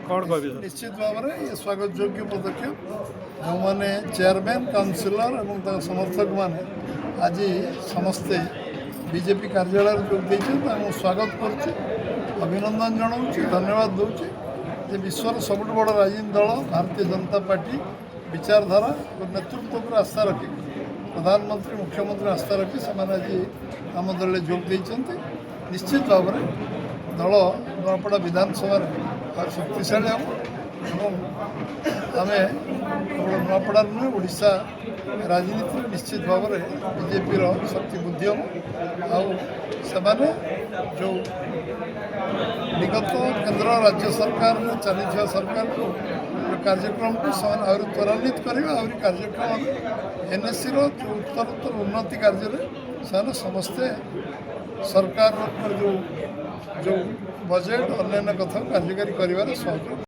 कौन कह निश्चित भाव में ये स्वागत योग्य पदक्षेप जो मैंने चेयरमैन काउंसिलर और समर्थक मैंने आज समस्ते बीजेपी कार्यालय जोग स्वागत कर अभिनंदन जनाऊँ धन्यवाद दूचे जे विश्वर सबुठ बड़ राजनीतिक दल भारतीय जनता पार्टी विचारधारा और नेतृत्व पर आस्था रखी प्रधानमंत्री मुख्यमंत्री आस्था रखी से आज आम दल जोग निश्चित भाव में दल नुआपड़ा विधानसभा शक्तिशाली हम आम केवल नुआपड़ा नुहे ओडिशा राजनीति निश्चित भाव में बीजेपी शक्ति बुद्धिम आने जो विगत केंद्र राज्य सरकार में चली सरकार को कार्यक्रम को आहरी त्वरान्वित करेंगे आहरी कार्यक्रम एनएससी जो उत्तर उन्नति कार्य से समस्ते सरकार जो बजेट अन्य कथा कार्यकारी कर सहयोग